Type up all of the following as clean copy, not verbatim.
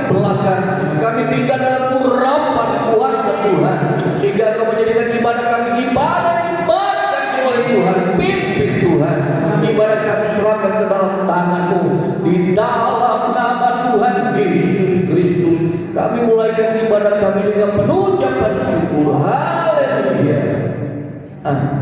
Tuhan, kami tinggal dalam urapan kuasa Tuhan. sehingga Engkau menjadikan ibadah kami ibadah yang diberkati oleh Tuhan. Pimpin Tuhan, ibadah kami serahkan ke dalam tangan-Mu. Di dalam nama Tuhan Yesus Kristus, kami mulaikan ibadah kami dengan penuh ucapan syukur. Haleluya. Amin.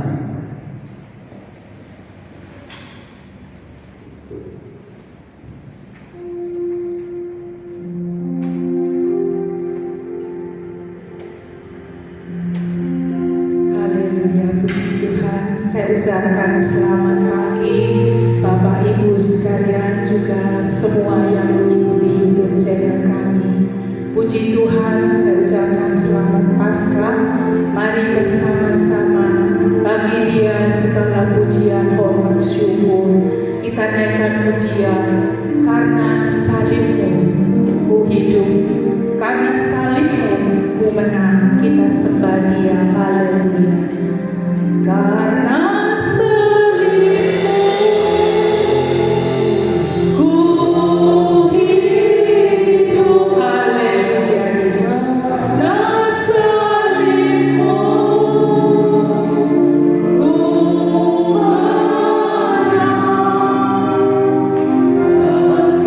Saya ucapkan selamat pagi Bapak Ibu sekalian, juga semua yang mengikuti YouTube channel kami. Puji Tuhan, saya ucapkan selamat Paskah. Mari bersama-sama bagi Dia segala pujian, hormat, syukur. Kita naikkan pujian. Karena salib-Mu ku hidup, karena salib-Mu ku menang. Kita sembah Dia. Haleluya. Karena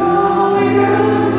Kau yang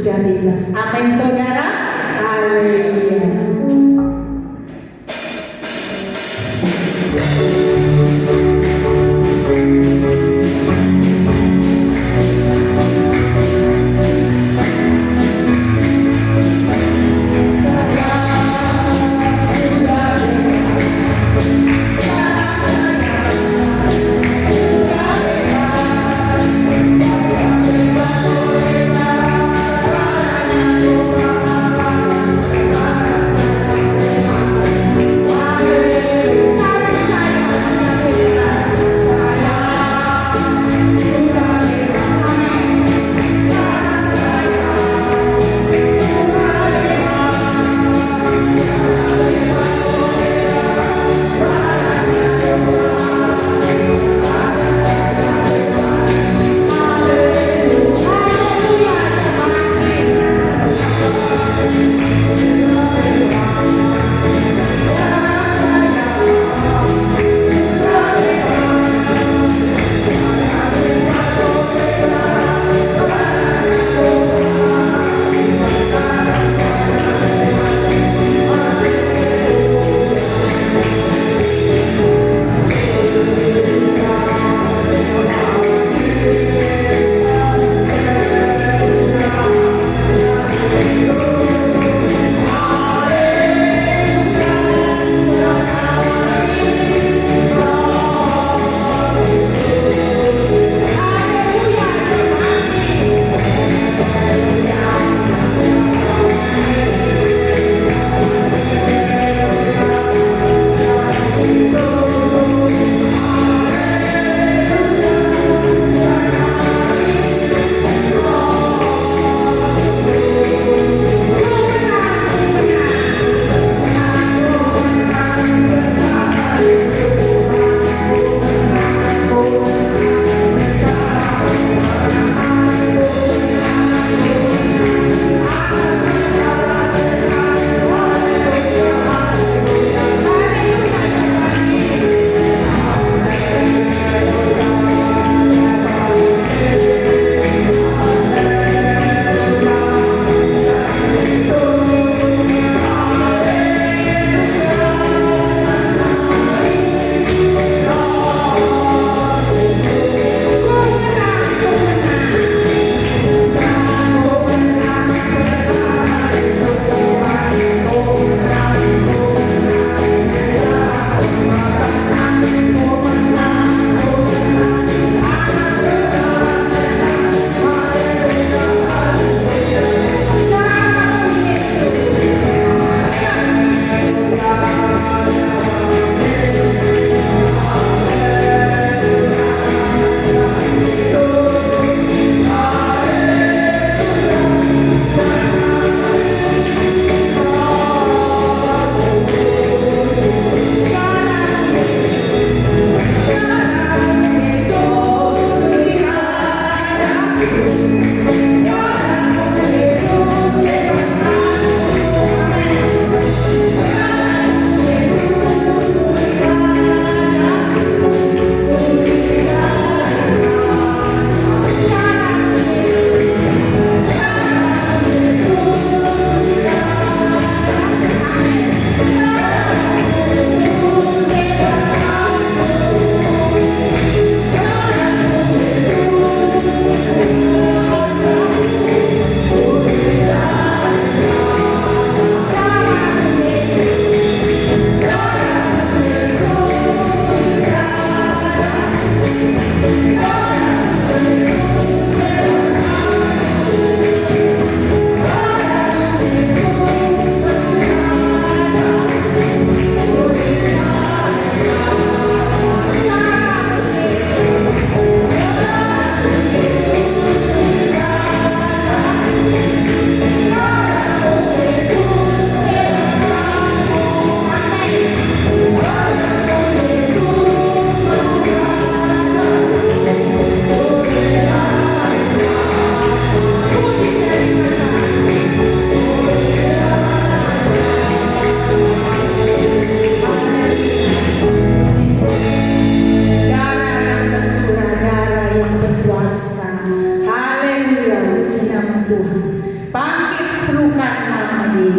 sudah bebas. Amin saudara. Haleluya.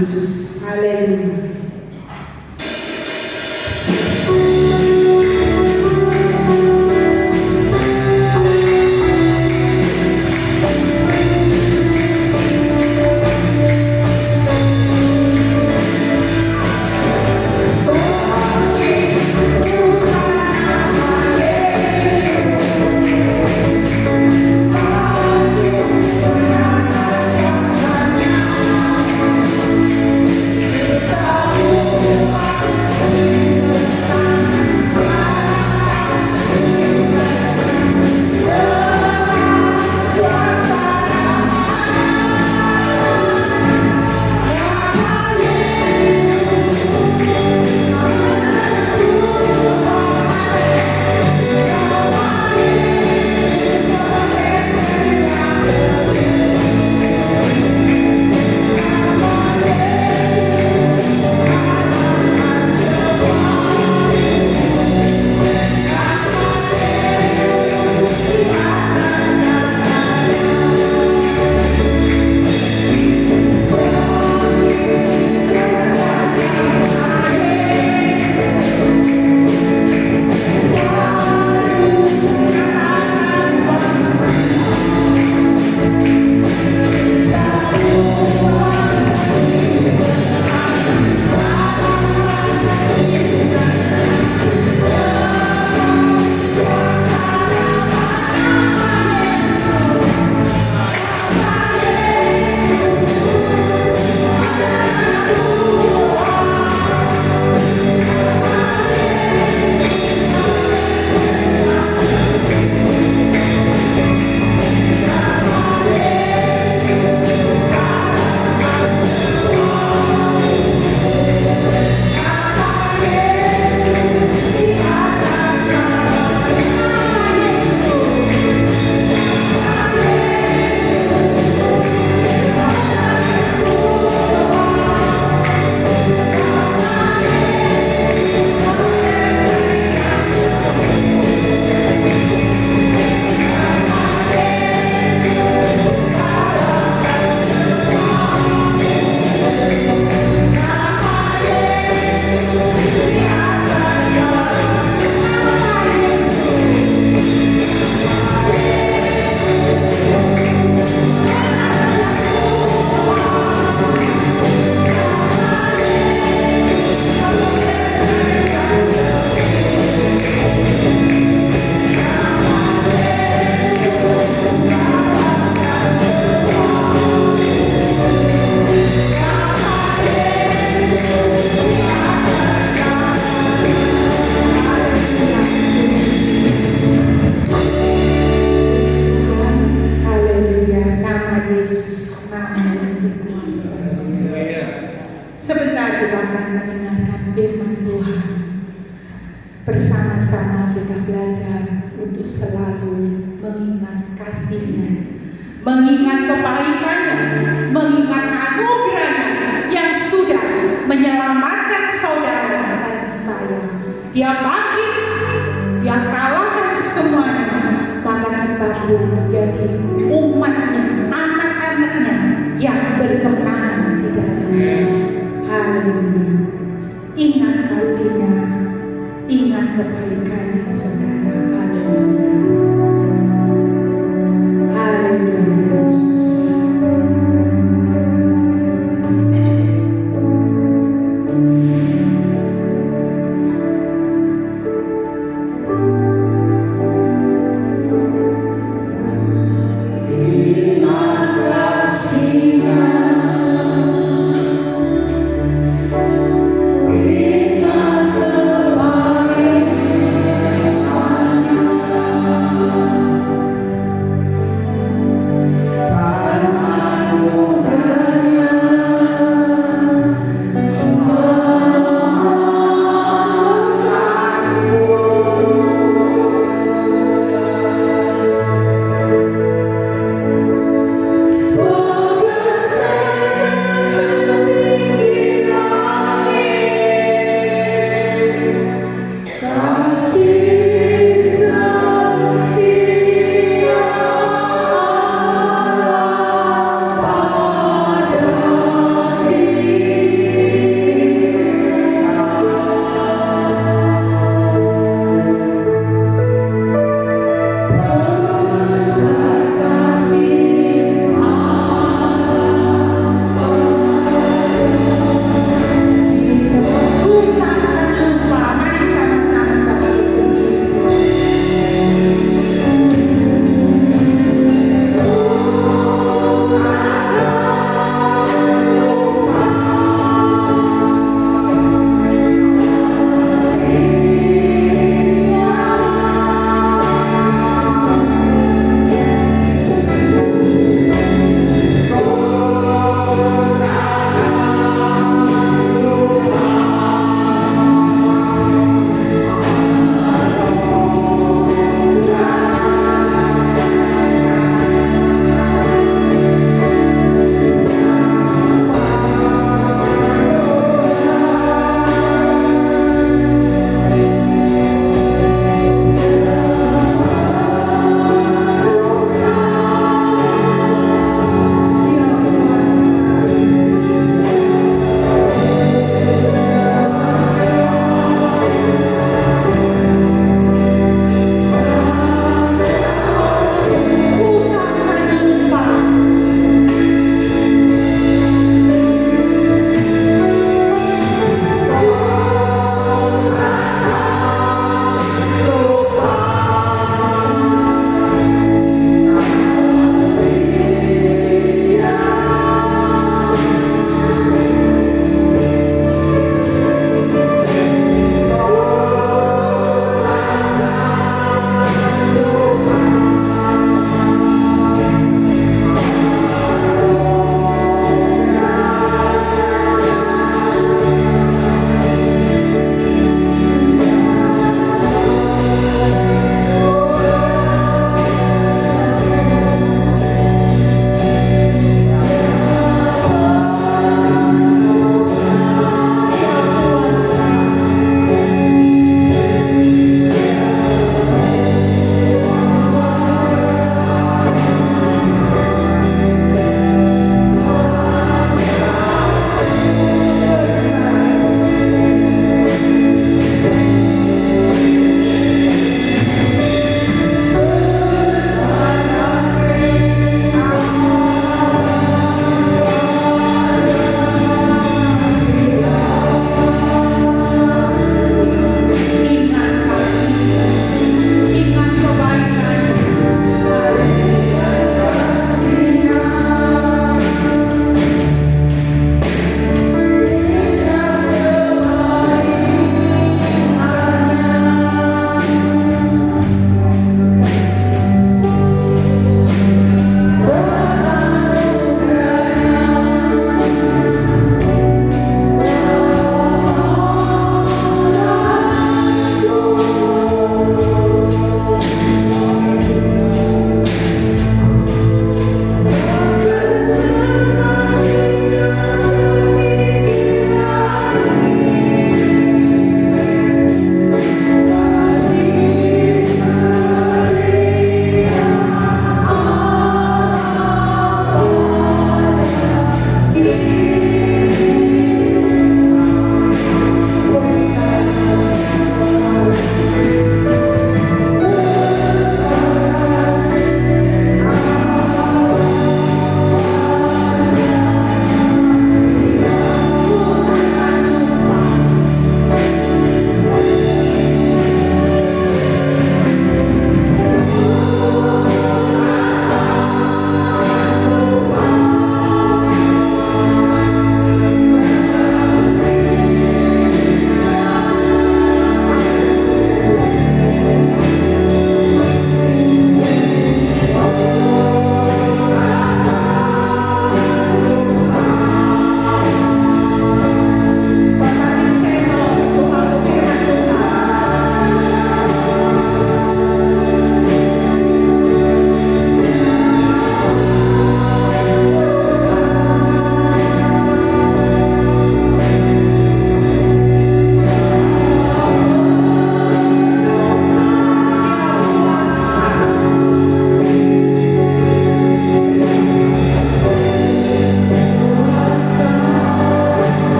Yesus. Haleluya. Bersama-sama kita belajar untuk selalu mengingat kasih-Nya, mengingat kebaikan-Nya, mengingat anugerah-Nya yang sudah menyelamatkan saudara dan saya. Dia bangkit, Dia kalahkan semuanya, maka kita pun menjadi umat-Nya, anak-anak-Nya yang berkemenangan di dalamnya. Haleluya. Ingat kasih-Nya, ingat kebaikannya, saudara. Haleluya. Haleluya, Yesus.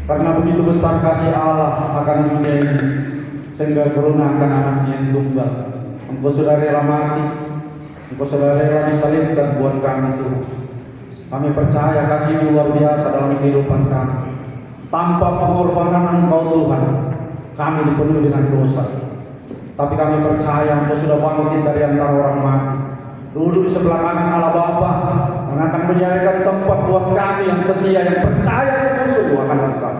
Karena begitu besar kasih Allah akan dunia ini, sehingga karuniakan anaknya yang tunggal. Engkau sudah rela mati, Engkau sudah rela disalibkan buat kami Tuhan. Kami percaya kasih luar biasa dalam kehidupan kami. Tanpa pengorbanan Engkau Tuhan, kami dipenuhi dengan dosa. Tapi kami percaya Engkau sudah bangkit dari antara orang mati, duduk di sebelah kanan Allah Bapa, dan akan menyediakan tempat buat kami yang setia, yang percaya sungguh-sungguh akan Engkau.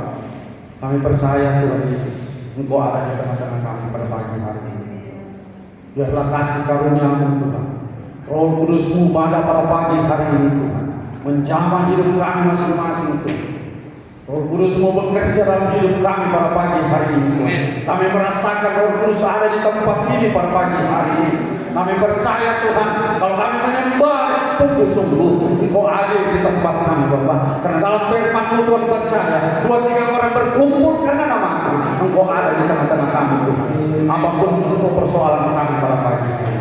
Kami percaya Tuhan Yesus, Engkau ada di tengah-tengah kami pada pagi hari ini. Biarlah kasih karunia-Mu Tuhan, Roh Kudus-Mu pada pagi hari ini Tuhan, menjamah hidup kami masing-masing Tuhan. Roh Kudus-Mu bekerja dalam hidup kami pada pagi hari ini Tuhan. Kami merasakan Roh Kudus ada di tempat ini pada pagi hari ini. Kami percaya Tuhan, kalau kami menyembah sungguh-sungguh Engkau ada di tempat kami Bapa. Karena dalam firman-Mu Tuhan percaya, 2-3 orang berkumpul karena nama-Mu, Engkau ada di tengah-tengah kami Tuhan. Apapun Engkau persoalan kami pada pagi ini,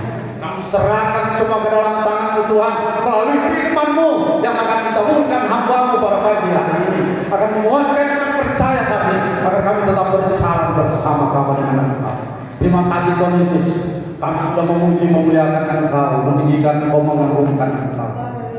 kami serahkan semua ke dalam tangan-Mu Tuhan, melalui firman-Mu yang akan ditaburkan hamba-Mu pada pagi hari ini, akan menguatkan dan percaya kami, agar kami tetap berjalan bersama-sama dengan Engkau. Terima kasih Tuhan Yesus, kami sudah memuji memuliakan Engkau, meninggikan Engkau, mengagungkan Engkau.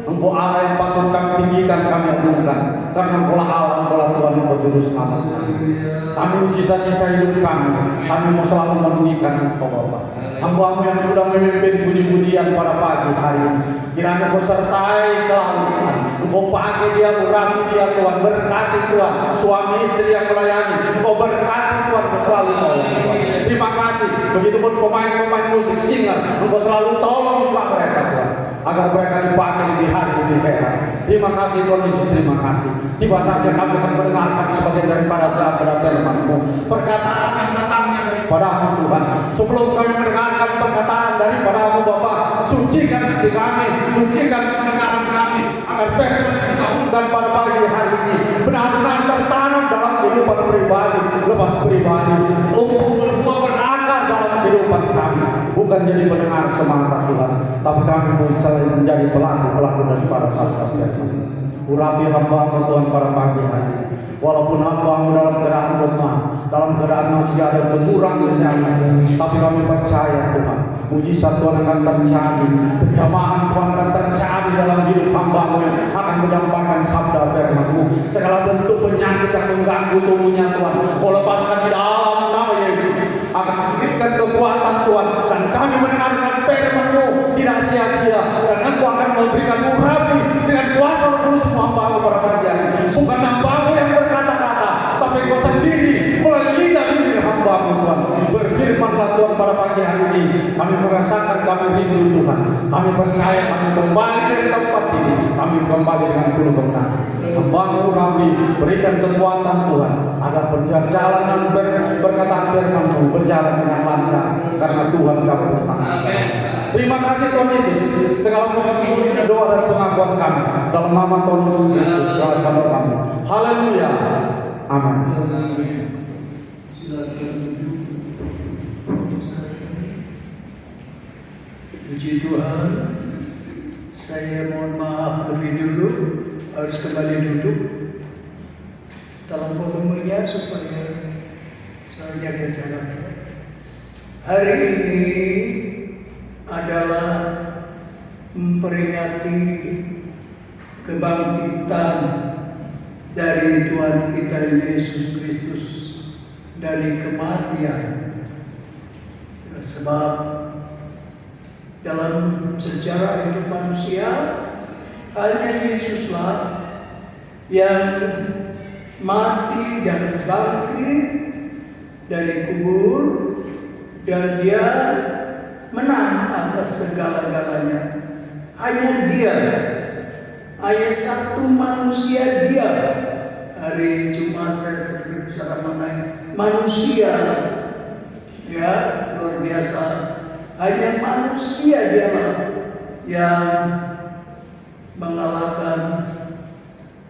Engkau Allah yang patut kami tinggikan, kami agungkan, karena Engkau Allah, Engkau Tuhan, Engkau Juru Selamat kami. Kami sisa-sisa hidup kami mau selalu meninggikan Engkau Bapa. Hamba-Mu yang sudah memimpin puji-pujian pada pagi hari ini, kiranya Engkau sertai selalu Tuhan. Engkau pakai dia, urapi dia Tuhan, berkati Tuhan, suami istri yang melayani, Engkau berkati Tuhan, selalu tolong Tuhan. Terima kasih, begitupun pemain-pemain musik singer, Engkau selalu tolong mereka Tuhan, agar mereka dipakai di hari ini hebat. Terima kasih Tuhan Yesus, terima kasih. Tiba saja kami akan mendengarkan sebagian daripada sabda firman-Mu, perkataan yang datangnya daripada-Mu Tuhan. Sebelum kami mendengarkan perkataan daripada-Mu Bapa, sucikan hati kami, sucikan pendengaran kami, agar firman yang dikabulkan pada pagi hari ini benar-benar tertanam dalam kehidupan pribadi, lepas pribadi, berbuah berakar dalam kehidupan kami. Bukan jadi pendengar semata Tuhan, tapi kami menjadi pelaku-pelaku daripada sabda firman. Urapi hamba-Mu Tuhan pada pagi hari ini. Walaupun hamba-Mu dalam keadaan lemah, dalam keadaan masih ada kurang kesehatan, tapi kami percaya Tuhan, mujizat Tuhan akan terjadi, kejamahan Tuhan akan terjadi dalam hidup hamba-Mu yang akan menyampaikan sabda firman-Mu. Segala bentuk penyakit yang mengganggu tubuhnya Tuhan, Kau lepaskan di dalam nama Yesus, akan memberikan kekuatan Tuhan, dan kami mendengarkan firman-Mu tidak sia-sia, dan Engkau akan memberikan urapi dengan kuasa Roh Kudus hamba-Mu pada pagi hari ini. Bukan hamba-Mu yang berkata-kata, tapi Engkau sendiri melalui lidah bibir hamba-Mu Tuhan. Berfirmanlah Tuhan pada pagi hari ini. Kami merasakan, kami rindu Tuhan. Kami percaya kami kembali dari tempat ini. Kami kembali dengan penuh kemenangan. Hamba-Mu Rabbi, berikan kekuatan Tuhan, agar perjalanan berkataan firman-Mu berjalan dengan lancar, karena Tuhan campur tangan. Terima kasih Tuhan Yesus. Segala puji, doa dan pengakuan kami dalam nama Tuhan Yesus dalam nama kami. Haleluya. Amin. Puji Tuhan. Saya mohon maaf lebih dulu, harus kembali duduk. Tolong volumenya supaya saya jaga jaraknya. Hari ini adalah memperingati kebangkitan dari Tuhan kita Yesus Kristus dari kematian. Sebab dalam sejarah hidup manusia hanya Yesuslah yang mati dan bangkit dari kubur, dan Dia menang atas segala-galanya. Hanya Dia, hanya satu manusia Dia. Hari Jumat saya berbicara mengenai manusia, ya luar biasa. Hanya manusia Dialah yang mengalahkan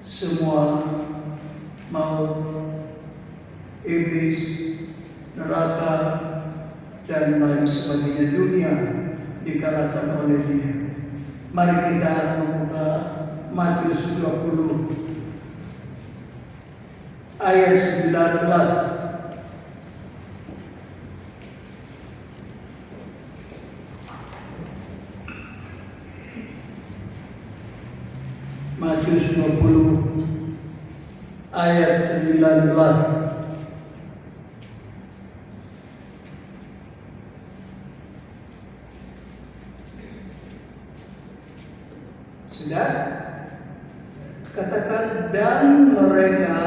semua maut, iblis, neraka, dan lain sebagainya. Dunia dikalahkan oleh Dia. Mari kita membuka Matius 20 ayat 19. Matius 20 ayat 19. Sudah? Katakan, dan mereka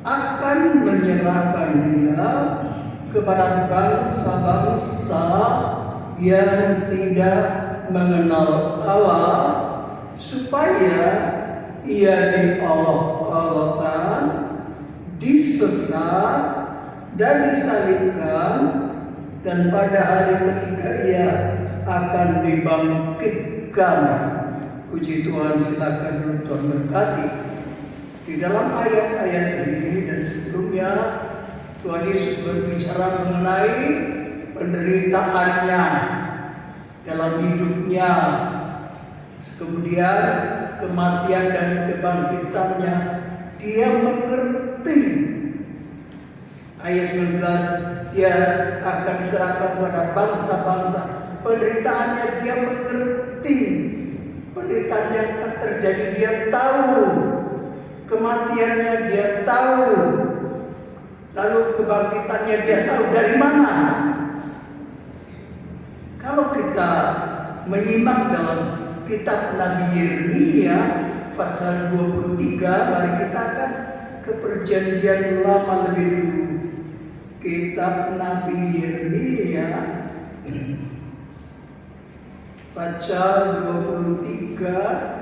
akan menyerahkan dia kepada bangsa-bangsa yang tidak mengenal Allah, supaya ia diolok-olokkan, disesat, dan disalibkan, dan pada hari ketiga ia akan dibangkitkan. Puji Tuhan, silakan Tuhan berkati. Di dalam ayat-ayat ini dan sebelumnya, Tuhan Yesus berbicara mengenai penderitaannya dalam hidupnya, kemudian kematian dan kebangkitannya. Dia mengerti. Ayat 19, dia akan diserahkan pada bangsa-bangsa. Penderitaannya dia mengerti. Penderitaan yang akan terjadi dia tahu. Kematiannya dia tahu. Lalu kebangkitannya dia tahu. Dari mana? Kalau kita menyimak dalam kitab Nabi Yeremia pasal 23, mari kita akan ke perjanjian lama lebih dulu. Kitab Nabi Yeremia pasal 23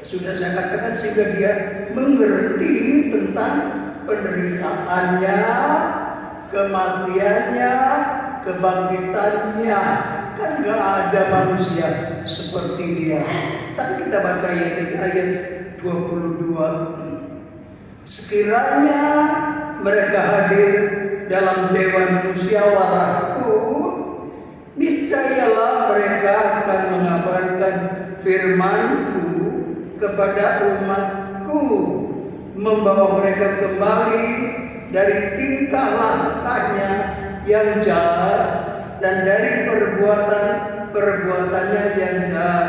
sudah saya katakan, sehingga dia mengerti tentang penderitaannya, kematiannya, kebangkitannya. Kan gak ada manusia seperti dia. Tapi kita baca ayat 22. Sekiranya mereka hadir dalam dewan musyawarahku, niscayalah mereka akan mengabarkan firmanku kepada umatku, membawa mereka kembali dari tingkah lakunya yang jahat dan dari perbuatannya yang jahat.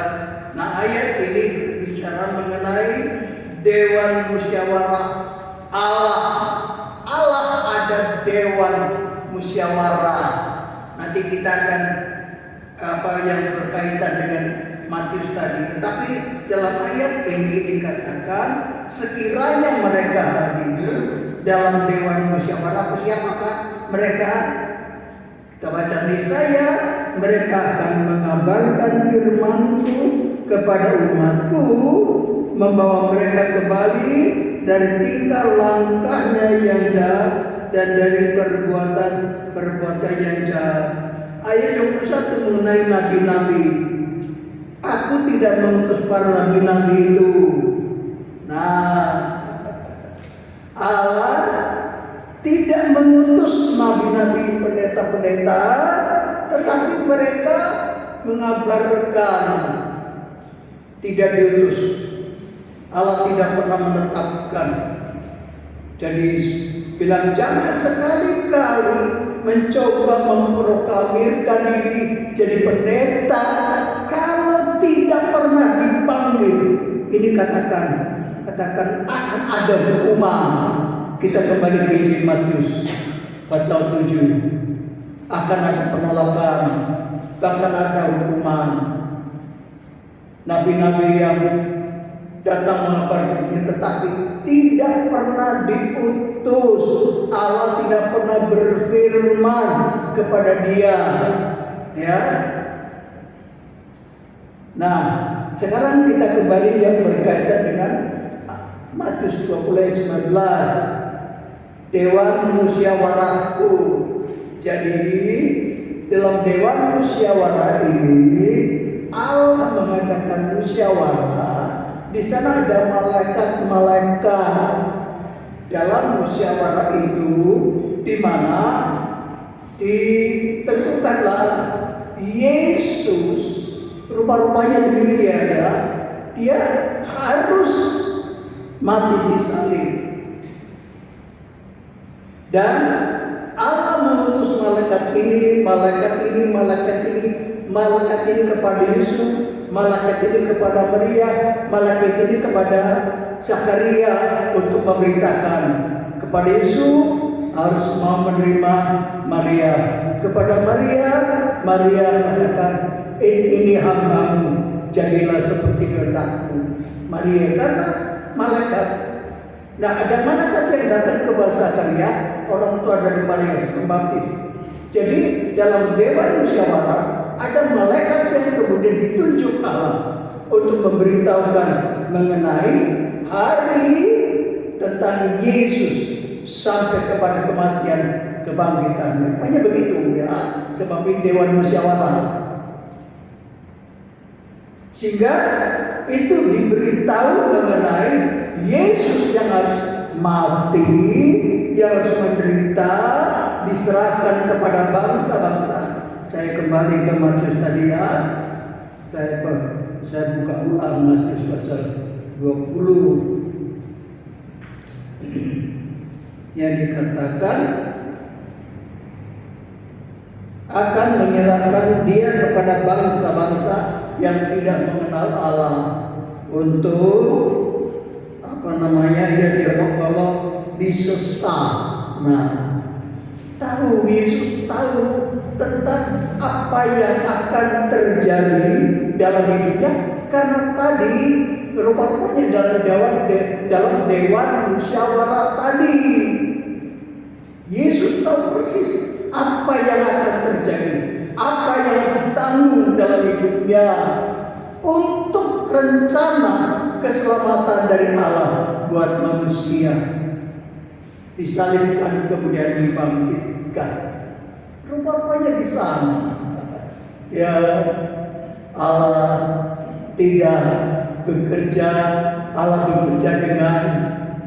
Nah, ayat ini berbicara mengenai dewan musyawarah Allah. Allah ada dewan musyawarah. Nanti kita akan yang berkaitan dengan Matius tadi. Tapi dalam ayat ini dikatakan, sekiranya mereka hadir dalam dewan musyawarah, siapakah mereka? Kita baca, niscaya mereka akan mengabarkan firman-Ku kepada umatku, membawa mereka kembali dari tingkah langkahnya yang jahat dan dari perbuatan yang jahat. Ayat 21 mengenai nabi-nabi. Aku tidak mengutus para nabi-nabi itu. Nah, Allah tidak mengutus nabi-nabi, pendeta-pendeta, tetapi mereka mengabarkan. Tidak diutus. Allah tidak pernah menetapkan. Jadi bilang, jangan sekali-kali mencoba memproklamirkan diri jadi pendeta kalau tidak pernah dipanggil. Ini katakan akan ada hukuman. Kita kembali ke Injil Matius pasal 7. Akan ada penolakan, bahkan ada hukuman. Nabi-nabi yang datang mengabarkan ini tetapi tidak pernah diutus. Allah tidak pernah berfirman kepada dia. Ya. Nah, sekarang kita kembali yang berkaitan dengan Matius 20 ayat 19. Dewan musyawarahku. Jadi dalam dewan musyawarah ini Allah mengadakan musyawarah. Di sana ada malaikat-malaikat. Dalam musyawarah itu di mana ditentukanlah Yesus rupa-rupanya demikian ya, dia harus mati di salib. Dan Allah mengutus malaikat ini kepada Yesus, malaikat ini kepada Maria, malaikat ini kepada Zakaria untuk memberitakan kepada Yesus harus mau menerima Maria. Kepada Maria katakan, ini hambamu, jadilah seperti kehendakmu. Maria, karena malaikat. Nah, ada malaikat yang datang ke Zakaria, orang tua dari Maria pembaptis. Jadi dalam dewan musyawarah ada malaikat yang kemudian ditunjuk Allah untuk memberitahukan mengenai hari tentang Yesus sampai kepada kematian, kebangkitan. Hanya begitu ya, sebab ini dewan musyawarah. Sehingga itu diberitahu mengenai Yesus yang harus mati, yang harus menderita, diserahkan kepada bangsa-bangsa. Saya kembali ke Matius tadi ya. Saya buka ulang Matius pasal 20 yang dikatakan akan menyerahkan dia kepada bangsa-bangsa yang tidak mengenal Allah untuk ia diolok-olok, disesat. Nah, tahu Yesus tahu tentang apa yang akan terjadi dalam hidupnya, karena tadi rupanya dalam dewan musyawarah tadi Yesus tahu persis apa yang akan terjadi, apa yang harus ditanggung dalam hidupnya untuk rencana keselamatan dari Allah buat manusia. Disalibkan kemudian dibangkitkan. Rupanya di sana ya, Allah tidak bekerja, Allah bekerja dengan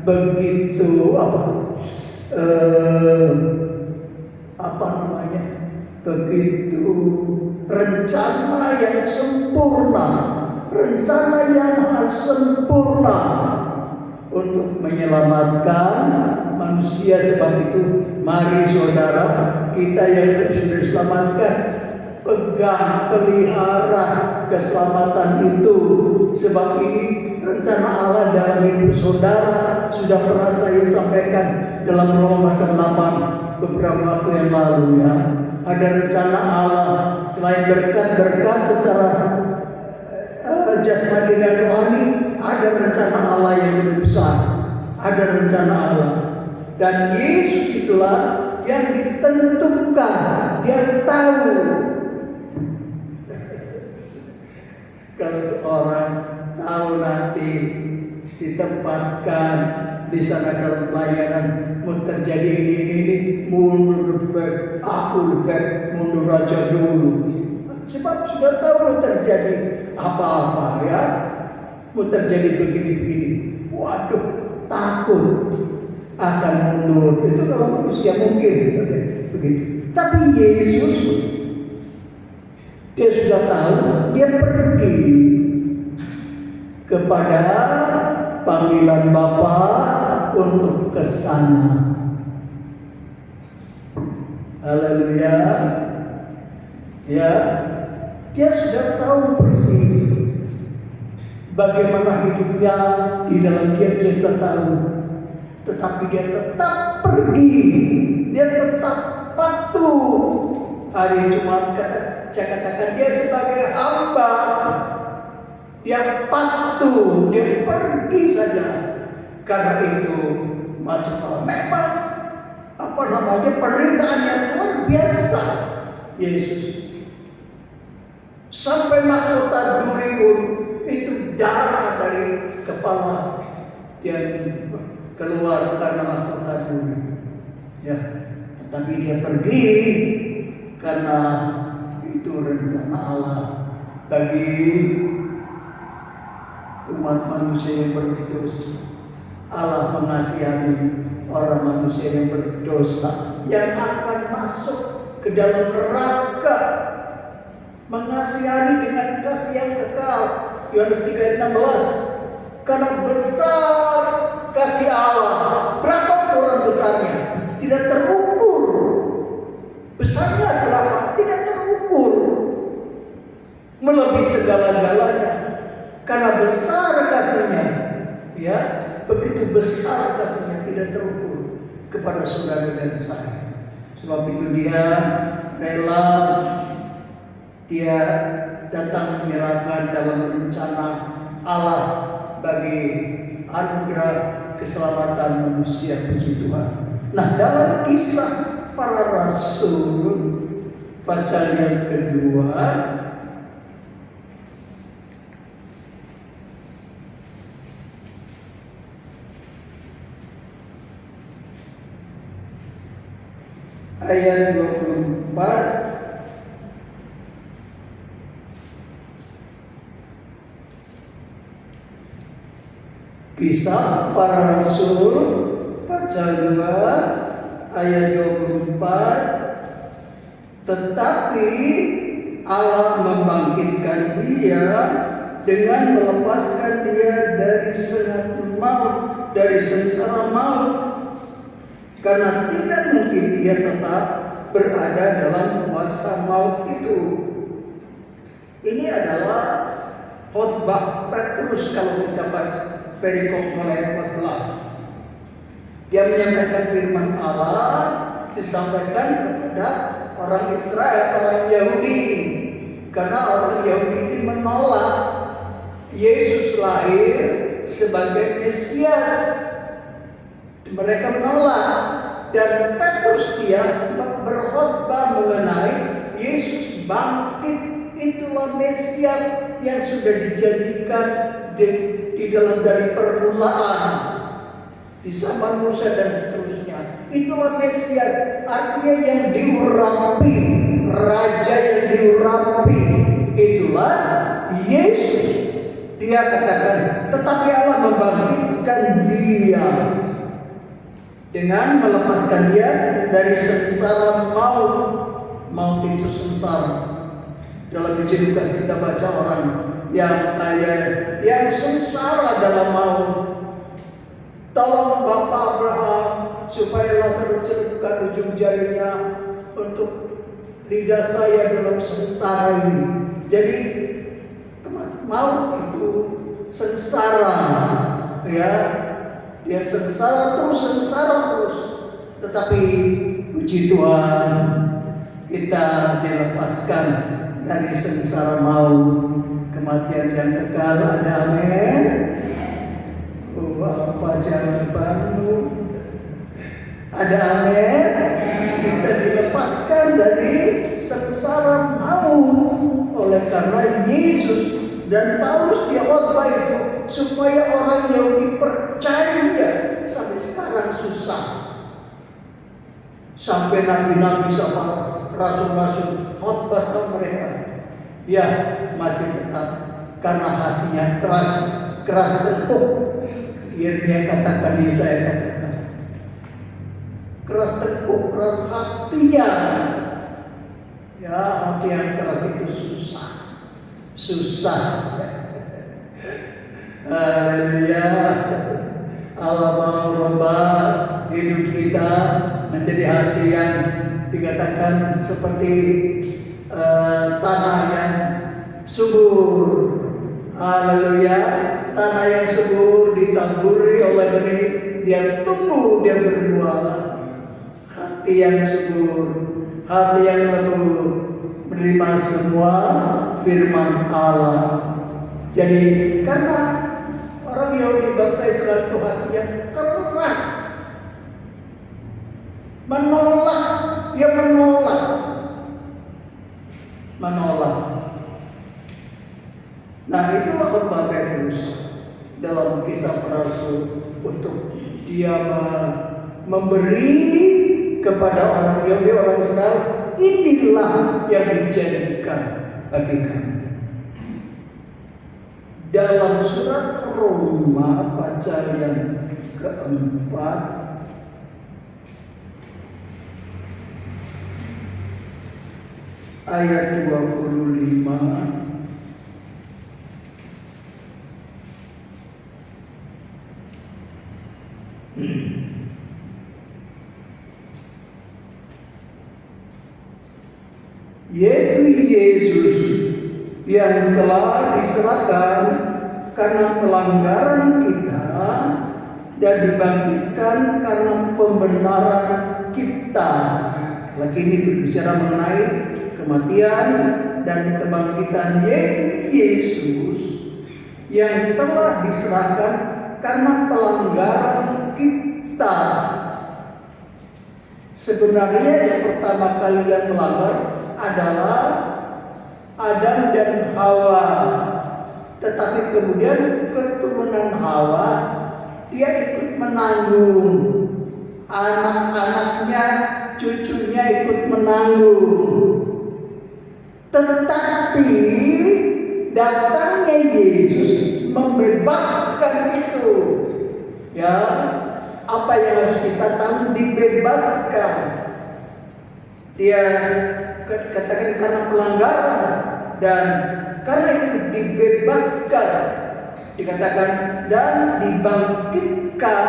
begitu begitu rencana yang sempurna, rencana yang sempurna untuk menyelamatkan manusia. Sebab itu mari saudara, kita yang sudah diselamatkan, pegang, pelihara keselamatan itu. Sebab ini rencana Allah dalam hidup saudara sudah pernah saya sampaikan dalam Roma pasal 8 beberapa waktu yang lalu ya. Ada rencana Allah selain berkat-berkat secara jasmani dan rohani, ada rencana Allah yang lebih besar. Ada rencana Allah. Dan Yesus itulah yang ditentukan. Dia tahu kalau seorang tahu nanti ditempatkan di sana dalam pelayanan, mau terjadi ini, mundur back, aku back, mundur aja dulu. Sebab sudah tahu mau terjadi apa-apa ya, mau terjadi begini-begini. Waduh, takut akan mundur. Itu kalau manusia mungkin begitu. Tapi Yesus, dia sudah tahu, dia pergi kepada panggilan Bapa untuk ke sana. Haleluya. Ya, dia sudah tahu persis bagaimana hidupnya di dalam dia sudah tahu. Tetapi dia tetap pergi, dia tetap patuh. Hari Jumat saya katakan dia sebagai hamba, dia patuh, dia pergi saja. Karena itu macam memang penderitaan yang luar biasa Yesus. Sampai mahkota duri pun itu darah dari kepala yang keluar karena mahkota duri. Ya, tetapi dia pergi karena itu rencana Allah bagi umat manusia yang berdosa. Allah mengasihani orang manusia yang berdosa yang akan masuk ke dalam neraka, mengasihani dengan kasih yang kekal. Yohanes 3 ayat 16. Karena besar kasih Allah. Berapa orang besarnya? Tidak terukur. Besarnya berapa? Tidak terukur. Melebihi segala-galanya. Karena besar kasihnya, ya, begitu besar kasihnya, tidak terukur kepada saudara dan saya. Sebab itu dia rela, dia datang menyerahkan dalam rencana Allah bagi anugerah keselamatan manusia, puji Tuhan. Nah, dalam kisah para rasul pasal yang kedua, ayat 24, kisah para rasul pasal 2 ayat 24. Tetapi Allah membangkitkan dia dengan melepaskan dia dari sengat maut, dari sengsara maut, karena tidak mungkin ia tetap berada dalam kuasa maut itu. Ini adalah khotbah Petrus kalau kita baca perikop mulai 14. Dia menyampaikan firman Allah, disampaikan kepada orang Israel, orang Yahudi. Karena orang Yahudi ini menolak Yesus lahir sebagai Mesias. Mereka menolak, dan Petrus dia berkhotbah mengenai Yesus bangkit. Itulah Mesias yang sudah dijanjikan di dalam dari permulaan di zaman Musa dan seterusnya. Itulah Mesias, artinya yang diurapi, raja yang diurapi. Itulah Yesus. Dia katakan, tetapi Allah membangkitkan dia dengan melepaskan dia dari sengsara maut. Maut itu sengsara. Dalam Injil Lukas kita baca orang yang kaya, yang sengsara dalam maut. Tolong Bapak Abraham supaya Lazarus celupkan ujung jarinya untuk lidah saya dalam sengsara ini. Jadi maut itu sengsara, ya. Dia sengsara terus. Tetapi puji Tuhan, kita dilepaskan dari sengsara maut, kematian yang kekal. Ada amin. Oh, apa jawabanmu? Ada amin. Kita dilepaskan dari sengsara maut oleh karena Yesus. Dan Paulus dia khotbah itu supaya orang Yahudi percaya. Sampai sekarang susah. Sampai nabi-nabi sama rasul-rasul khotbah sama mereka, ya masih tetap karena hatinya keras teguh. Yeremia katakan, Yesaya katakan, keras teguh, keras hatinya. Ya, hati yang keras itu susah. Haleluya. Allah mau merubah hidup kita menjadi hati yang dikatakan seperti tanah yang subur. Haleluya. Tanah yang subur ditaburi oleh benih, dia tumbuh, dia berbuah. Hati yang subur, hati yang lembut, menerima semua firman Allah. Jadi karena orang Yahudi bangsa Israel itu hatinya keras, menolak. Nah, itulah khotbah Petrus dalam kisah para rasul untuk dia memberi kepada orang Yahudi, orang Israel, inilah yang dijadikan bagi kami. Dalam surat Roma pasal yang keempat ayat 25. Yaitu Yesus yang telah diserahkan karena pelanggaran kita dan dibangkitkan karena pembenaran kita. Lagi ini berbicara mengenai kematian dan kebangkitan, yaitu Yesus yang telah diserahkan karena pelanggaran kita. Sebenarnya yang pertama kali yang melanggar adalah Adam dan Hawa, tetapi kemudian keturunan Hawa dia ikut menanggung, anak-anaknya, cucunya ikut menanggung. Tetapi datangnya Yesus membebaskan itu. Ya, apa yang harus kita tahu, dibebaskan. Dia katakan karena pelanggaran dan karena itu dibebaskan, dikatakan dan dibangkitkan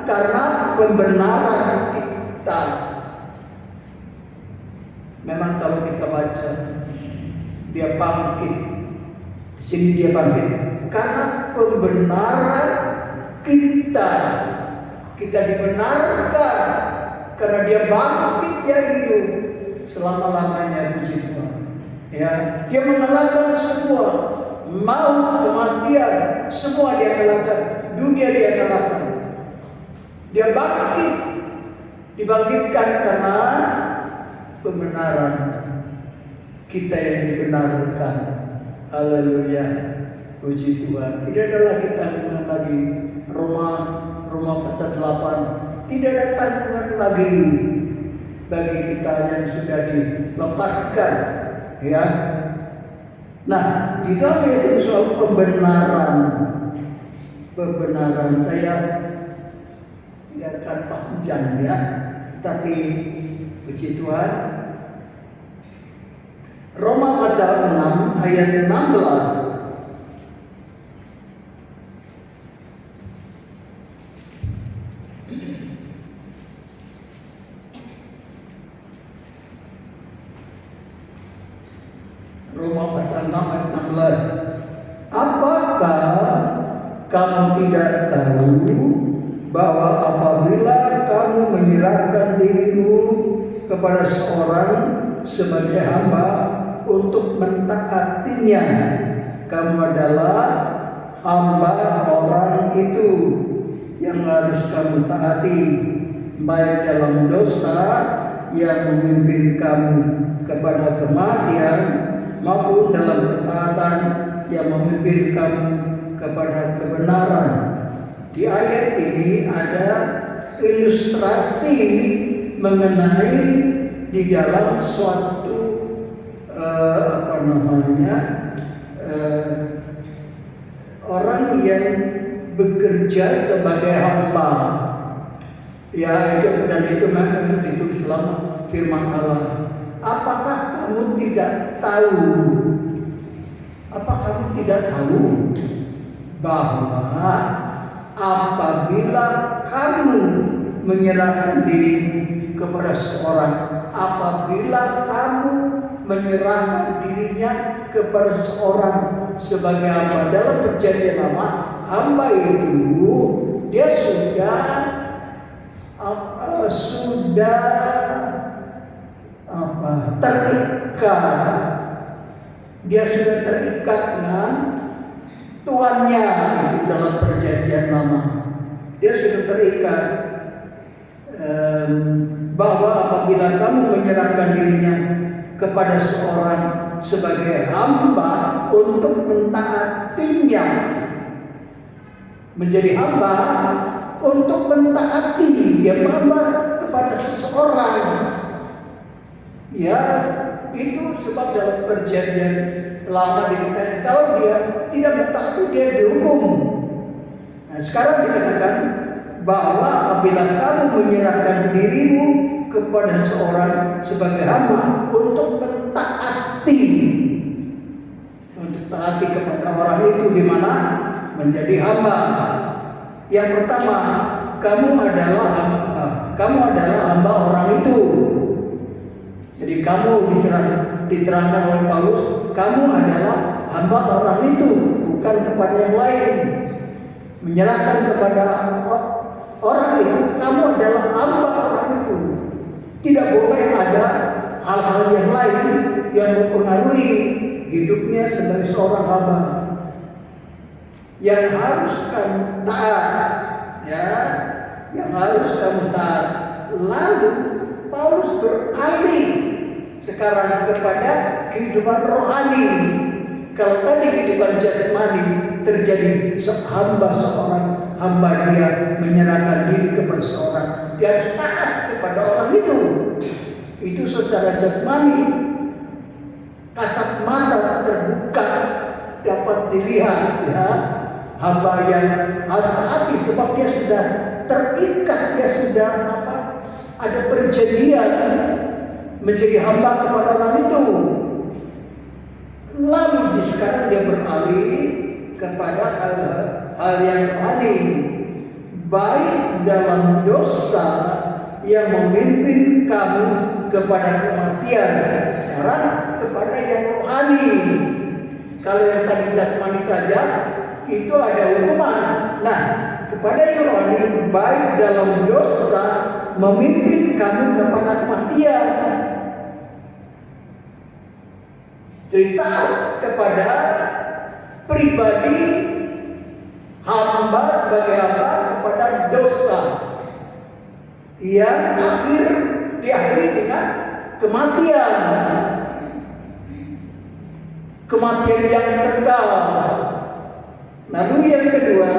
karena pembenaran kita. Memang kalau kita baca dia bangkit, di sini dia bangkit karena pembenaran kita. Kita dibenarkan karena dia bangkit, dia hidup selama-lamanya, puji Tuhan. Ya, dia mengalahkan semua, maut, kematian, semua dia kalahkan, dunia dia kalahkan. Dia bangkit, dibangkitkan karena pembenaran kita yang dibenarkan. Haleluya, puji Tuhan. Tidak ada lagi tanggungan lagi. Roma pasal 8, tidak ada tanggungan lagi bagi kita yang sudah dilepaskan. Ya. Nah, di dalam itu soal pembenaran saya tidak akan panjang ya, tapi puji Tuhan. Roma pasal 6 ayat 16. Roma pasal 6 ayat 16. Apakah kamu tidak tahu bahwa apabila kamu menyerahkan dirimu kepada seorang sebagai hamba untuk mentaatinya, kamu adalah hamba orang itu yang harus kamu taati, baik dalam dosa yang memimpin kamu kepada kematian maupun dalam ketaatan yang memimpin kamu kepada kebenaran. Di ayat ini ada ilustrasi mengenai di dalam suatu orang yang bekerja sebagai hamba. Ya, itu selama firman Allah. Apakah kamu tidak tahu? Apa kamu tidak tahu bahwa apabila kamu menyerahkan diri kepada seorang, apabila kamu menyerahkan dirinya kepada seorang sebagai hamba dalam perjanjian lama, hamba itu dia sudah terikat. Dia sudah terikat dengan tuannya itu dalam perjanjian lama. Dia sudah terikat bahwa apabila kamu menyerahkan dirinya kepada seorang sebagai hamba untuk mentaatinya, menjadi hamba untuk mentaati, dia hamba kepada seseorang. Ya, itu sebab dalam perjanjian lama dikatakan kalau dia tidak mentaati dia dihukum. Nah, sekarang dikatakan bahwa apabila kamu menyerahkan dirimu kepada seorang sebagai hamba untuk mentaati, kepada orang itu di mana menjadi hamba. Yang pertama, kamu adalah hamba orang itu. Jadi kamu diterangkan oleh Paulus, kamu adalah hamba orang itu, bukan kepada yang lain. Menyerahkan kepada orang itu, kamu adalah hamba orang itu. Tidak boleh ada hal-hal yang lain yang mempengaruhi hidupnya sebagai seorang hamba. Yang harus kamu taat, yang harus kamu taat. Lalu Paulus beralih sekarang kepada kehidupan rohani. Kalau tadi kehidupan jasmani terjadi seorang hamba, dia menyerahkan diri kepada seorang, dia harus taat kepada orang itu. Itu secara jasmani, kasat mata terbuka dapat dilihat, hamba yang harus taati sebab dia sudah terikat, dia sudah ada perjanjian menjadi hamba kepada orang itu. Lalu sekarang dia beralih kepada hal yang lain, baik dalam dosa yang memimpin kamu kepada kematian, sekarang kepada yang rohani. Kalau yang tadi jasmani saja itu ada hukuman. Nah, kepada yang rohani, baik dalam dosa memimpin kamu kepada kematian. Cerita kepada pribadi hamba sebagai hamba kepada dosa yang diakhiri dengan kematian. Kematian yang kekal. Lalu yang kedua,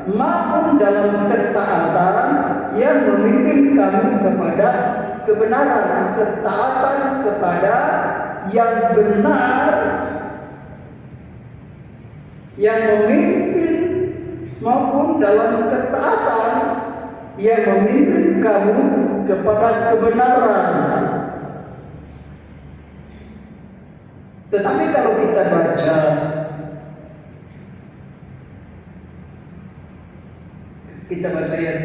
maupun dalam ketaatan yang memimpin kamu kepada kebenaran, ketaatan kepada yang benar, yang memimpin, maupun dalam ketaatan yang memimpin kamu kepada kebenaran. Tetapi kalau kita baca ayat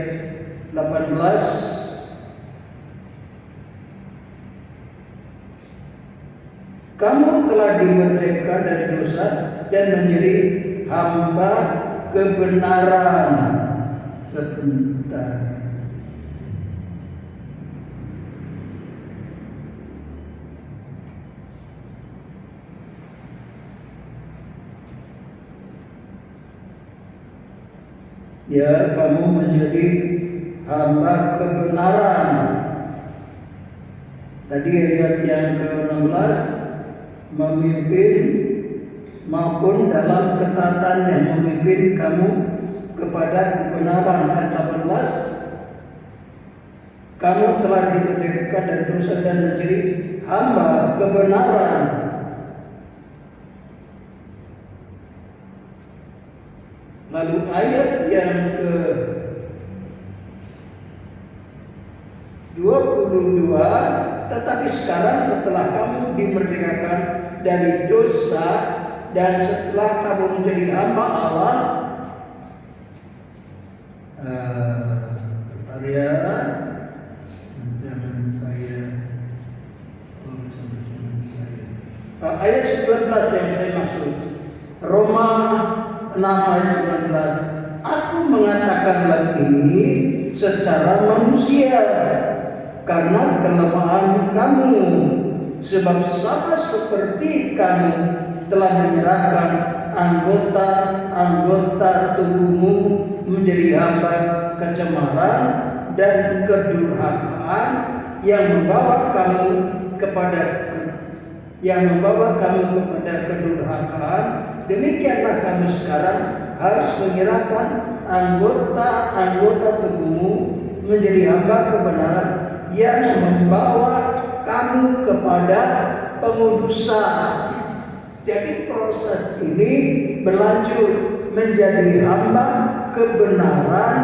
18, kamu telah dimerdekakan dari dosa dan menjadi hamba kebenaran. Sebentar. Ya, kamu menjadi hamba kebenaran. Tadi ayat yang ke-16, memimpin maupun dalam ketaatan yang memimpin kamu kepada kebenaran. Ayat 18, kamu telah dimerdekakan dari dosa dan menjadi hamba kebenaran. Lalu ayat yang ke-22, tetapi sekarang setelah kamu dimerdekakan dari dosa dan setelah kamu menjadi hamba Allah, ayat 19 yang saya maksud, Roma 6 ayat 19, aku mengatakan hal ini secara manusia karena kelemahan kamu, sebab sama seperti kamu telah menyerahkan anggota-anggota tubuhmu menjadi hamba kecemaran dan kedurhakaan yang membawa kamu kepada kedurhakaan, demikianlah kamu sekarang harus menyerahkan anggota-anggota tubuhmu menjadi hamba kebenaran yang membawa kamu kepada pengudusan. Jadi proses ini berlanjut menjadi hamba kebenaran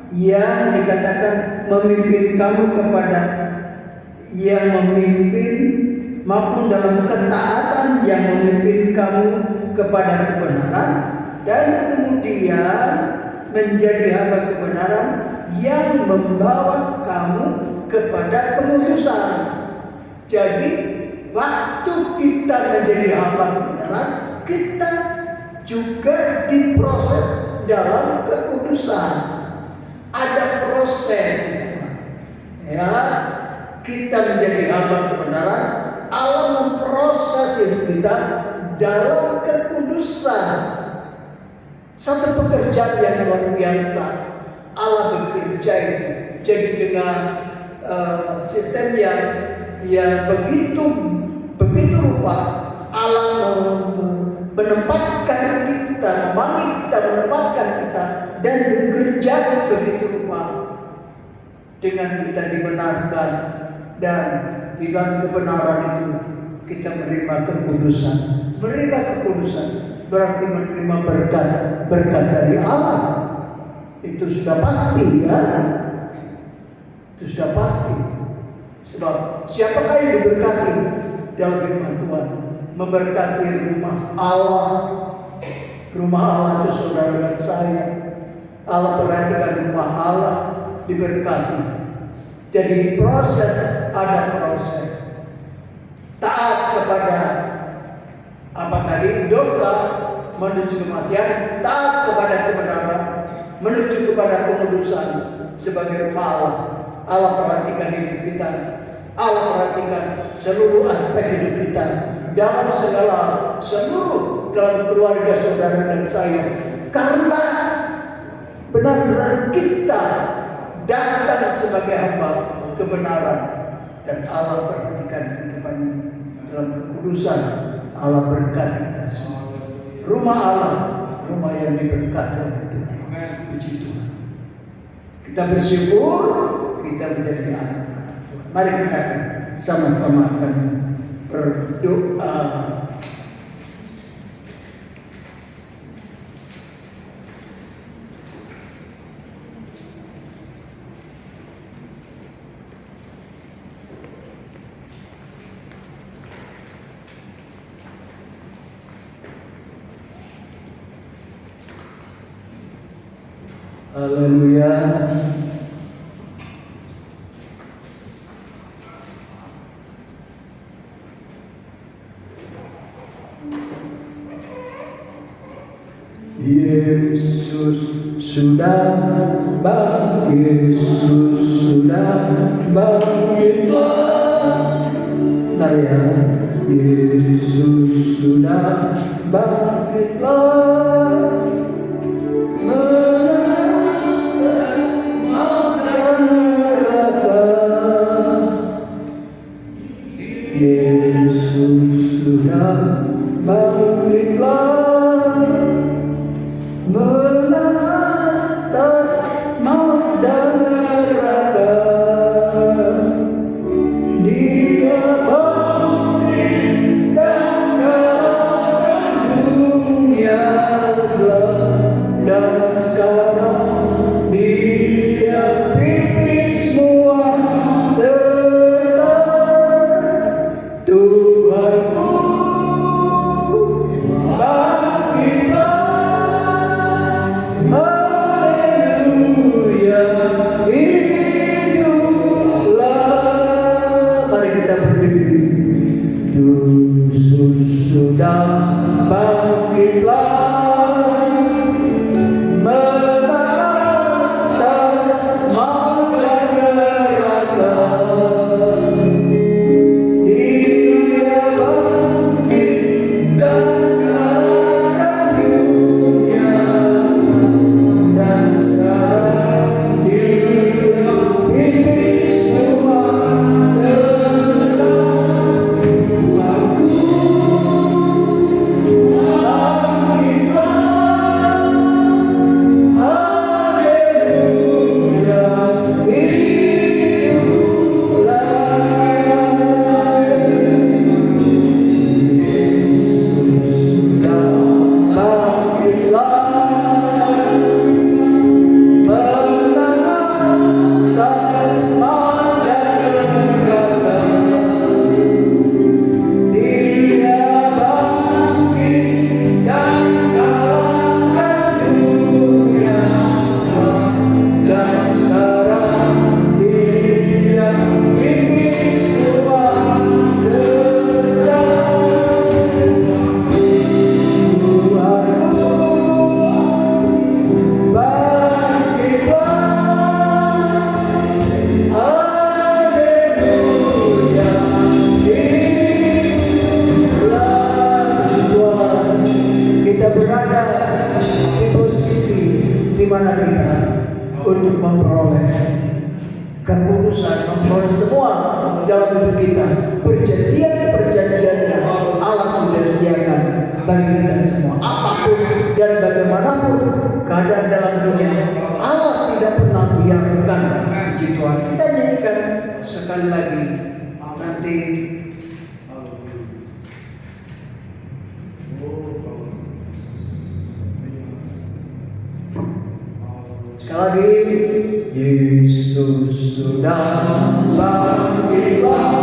yang dikatakan memimpin kamu kepada yang memimpin maupun dalam ketaatan yang memimpin kamu kepada kebenaran dan kemudian menjadi hamba kebenaran yang membawa kamu kepada pengudusan. Jadi waktu kita menjadi hamba kebenaran, kita juga diproses dalam kekudusan. Ada proses, ya. Kita menjadi hamba kebenaran, Allah memproses hidup kita dalam kekudusan. Satu pekerjaan yang luar biasa. Allah bekerja jadi dengan sistem yang begitu rupa. Allah menempatkan kita, memanggil kita, menempatkan kita dan bekerja begitu rupa. Dengan kita dibenarkan dan di dalam kebenaran itu kita menerima kekudusan. Menerima kekudusan berarti menerima berkat dari Allah. Itu sudah pasti, ya. Itu sudah pasti. Sebab siapakah yang diberkati dalam firman Tuhan? Memberkati rumah Allah. Rumah Allah itu saudara dan saya. Allah perhatikan rumah Allah diberkati. Jadi ada proses. Taat kepada apa tadi? Dosa menuju kematian, taat kepada kebenaran menuju kepada pengudusan sebagai rumah Allah. Allah perhatikan hidup kita. Allah perhatikan seluruh aspek hidup kita dalam seluruh dalam keluarga saudara dan saya. Karena benar-benar kita datang sebagai hamba kebenaran dan Allah perhatikan kehidupannya dalam kekudusan. Allah berkati kita semua. Rumah Allah, rumah yang diberkati oleh Tuhan. Puji Tuhan. Kita bersyukur kita menjadi anak-anak Tuhan. Mari kita akan sama-sama akan berdoa. Haleluya. Yesus sudah bangkit, Yesus sudah bangkitlah. Bentar ya. Yesus sudah bangkitlah. Yesus sudah bangkitlah, menang atas maut dan neraka. Dia bangkit dan kalahkan dunia gelap, dan sekarang Dia pimpin semua Tuhanku, bangkitlah, haleluya, hiduplah. Mari kita berdiri. Yesus sudah bangkitlah, menang atas maut dan neraka. memperoleh kekudusan, memperoleh semua dalam hidup kita. Perjanjian-perjanjiannya Allah sudah sediakan bagi kita semua. Apapun dan bagaimanapun keadaan dalam dunia, Allah tidak pernah biarkan. Puji Tuhan. Kita nyanyikan sekali lagi nanti. Sekali lagi, Yesus sudah bangkitlah.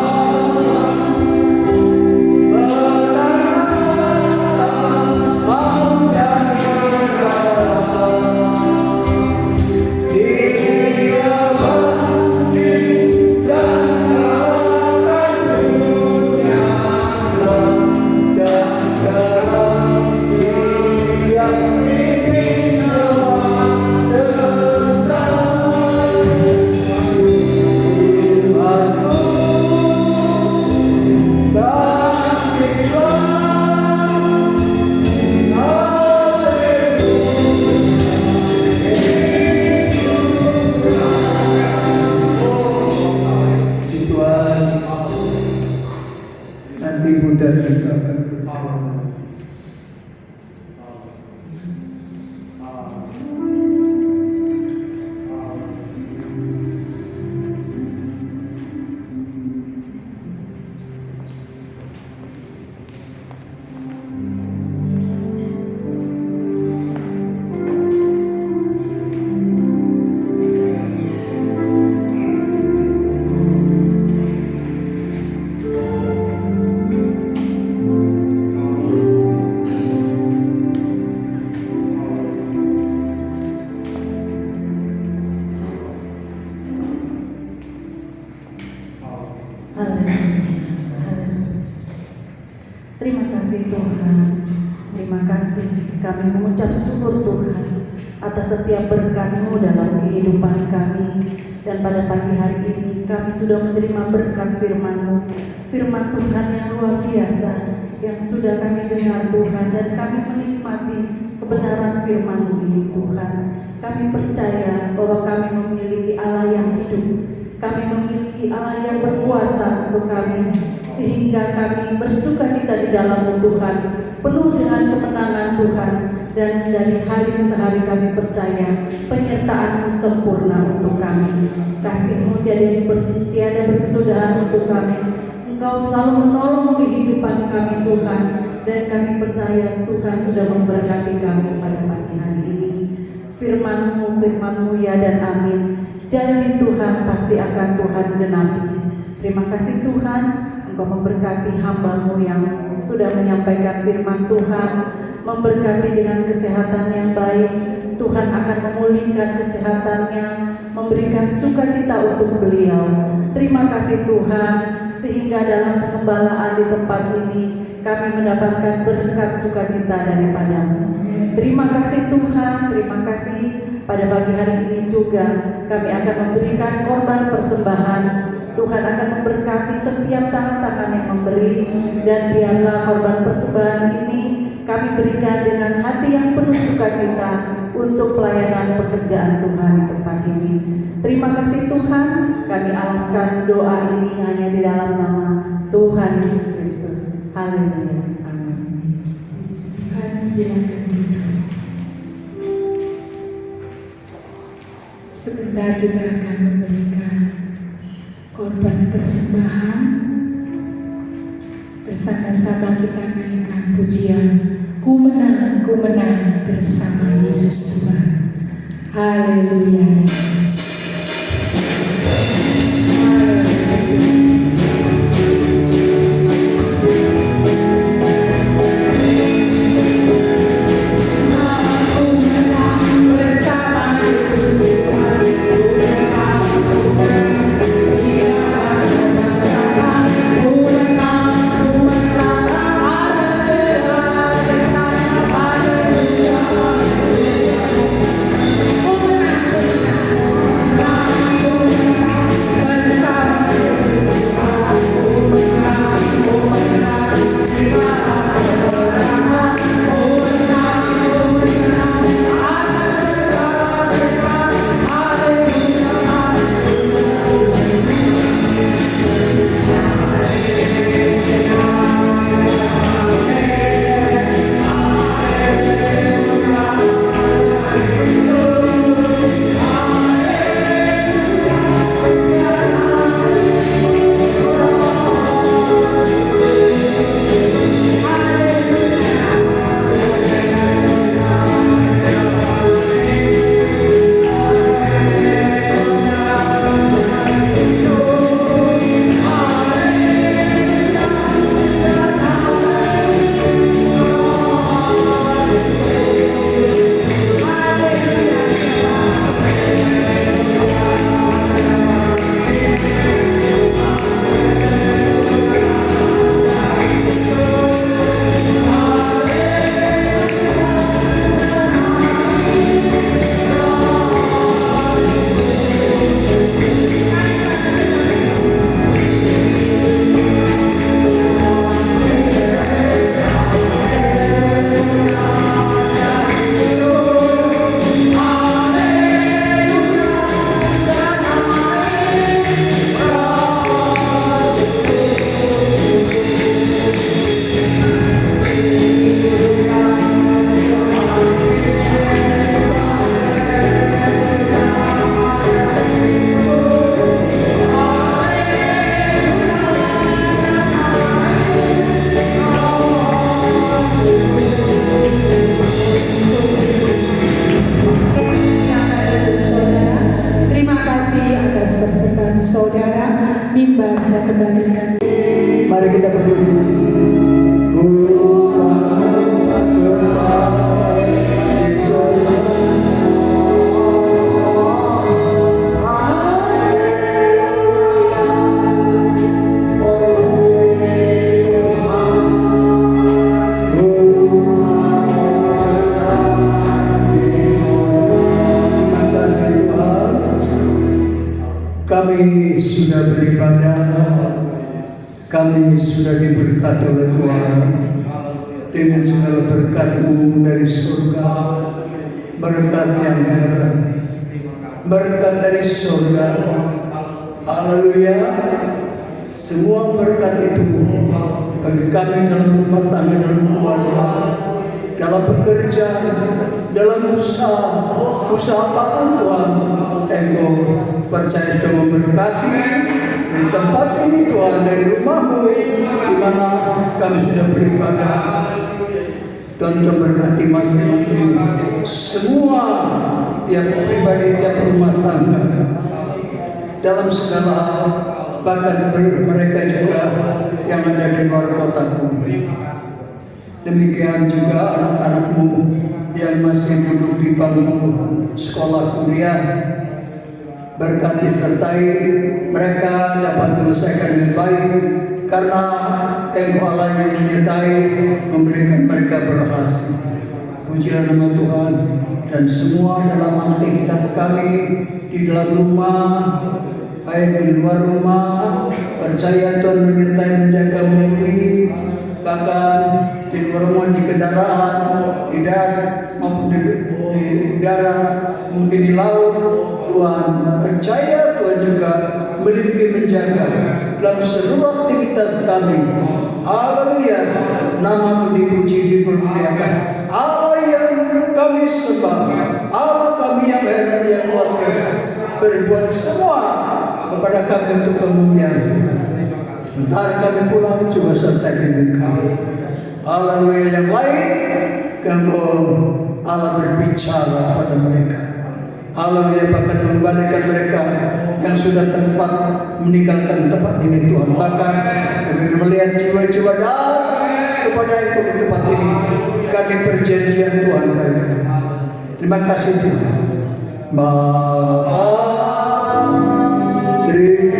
Nanti Bunda kita akan berdoa. Terima kasih Tuhan, terima kasih kami mengucap syukur Tuhan atas setiap berkat-Mu dalam kehidupan kami. Dan pada pagi hari ini kami sudah menerima berkat firman-Mu, firman Tuhan yang luar biasa yang sudah kami dengar Tuhan, dan kami menikmati kebenaran firman-Mu ini Tuhan. Kami percaya bahwa kami memiliki Allah yang hidup, kami memiliki Allah yang berkuasa untuk kami, sehingga kami bersukacita di dalam Tuhan, penuh dengan kemenangan Tuhan. Dan dari hari ke hari kami percaya penyertaan-Mu sempurna untuk kami. Kasih-Mu tiada berkesudahan untuk kami. Engkau selalu menolong kehidupan kami Tuhan, dan kami percaya Tuhan sudah memberkati kami pada pagi hari ini. Firman-Mu ya dan amin. Janji Tuhan pasti akan Tuhan genapi. Terima kasih Tuhan, Engkau memberkati hamba-Mu yang sudah menyampaikan firman Tuhan, memberkati dengan kesehatan yang baik. Tuhan akan memulihkan kesehatannya, memberikan sukacita untuk beliau. Terima kasih Tuhan, sehingga dalam pengembalaan di tempat ini kami mendapatkan berkat sukacita daripada-Mu. Terima kasih Tuhan, terima kasih. Pada pagi hari ini juga kami akan memberikan korban persembahan. Tuhan akan memberkati setiap tangan-tangan yang memberi, dan biarlah korban persembahan ini kami berikan dengan hati yang penuh sukacita untuk pelayanan pekerjaan Tuhan di tempat ini. Terima kasih Tuhan, kami alaskan doa ini hanya di dalam nama Tuhan Yesus Kristus. Haleluya. Amin. Tuhan, silakan duduk. Sebentar kita akan memberikan korban persembahan. Bersama-sama kita naikkan pujian Ku menang bersama Yesus Tuhan. Haleluya. bangkitkan. Mari kita berdiri. Kami sudah beribadah, kami sudah diberkati oleh Tuhan dengan segala berkat-Mu dari surga, berkat yang heran, berkat dari surga. Haleluya! Semua berkat itu bagi kami dalam rumah tangga, dalam keluarga, dalam pekerjaan, dalam usaha apapun Tuhan, Engkau percaya sudah memberkati di tempat ini Tuhan, dari rumah-Mu di mana kami sudah beribadah. Tuhan berkati masing-masing semua, tiap pribadi, tiap rumah tangga dalam segala hal, bahkan mereka juga yang ada di luar kota-Mu. Demikian juga anak-anak-Mu yang masih duduk di bangku sekolah kuliah, berkati sertai mereka dapat menyelesaikan dengan baik, karena Engkau Allah yang menyertai, memberikan mereka berhasil. Pujilah nama Tuhan. Dan semua dalam aktivitas kami di dalam rumah, baik di luar rumah, percaya Tuhan menyertai, menjaga, melindungi, bahkan di luar rumah, di kendaraan, di darat maupun di udara, mungkin di laut. Tuhan percaya Tuhan juga melindungi, menjaga dalam seluruh aktivitas kami. Haleluya! Nama-Mu dipuji, dipermuliakan. Allah yang kami sembah, Allah kami yang heran, yang luar biasa, berbuat semua kepada kami untuk kemuliaan Tuhan. Sebentar kami pulang, coba sertai dengan kami. Haleluya! Yang lain, Engkau Allah berbicara pada mereka. Haleluya, bahkan membalikkan mereka yang sudah tempat meninggalkan tempat ini Tuhan. Bahkan kami melihat jiwa-jiwa datang kepada Engkau di tempat ini. Kami perjanjian Tuhan baik. Terima kasih Tuhan. Bapa, terima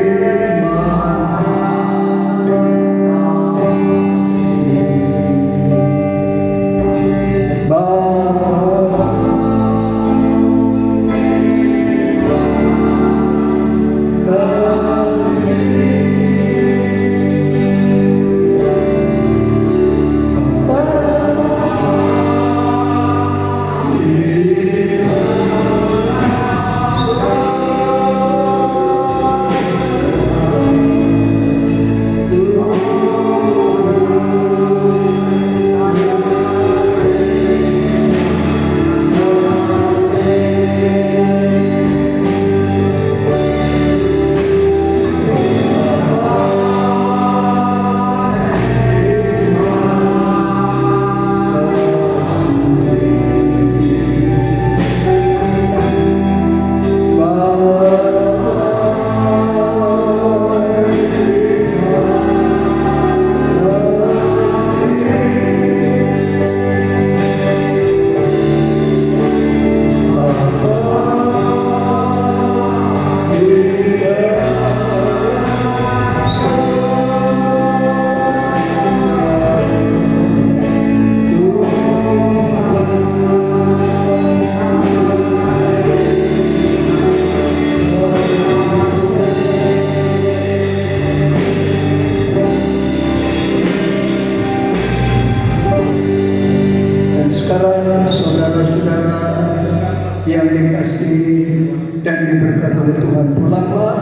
yang dikasihi dan diberkati oleh Tuhan, pulanglah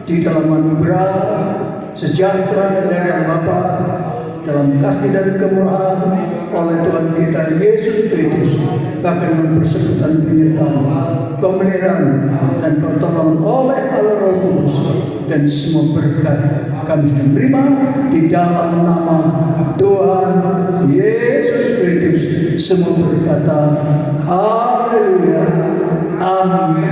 di dalam anugerah sejahtera dari Allah Bapa, dalam kasih dan kemurahan oleh Tuhan kita Yesus Kristus, bahkan mempersekutuan penyertaan, pemeliharaan dan pertolongan oleh Allah Roh Kudus, dan semua berkat kami menerima di dalam nama Tuhan Yesus Kristus. Semua berkata haleluya, amin.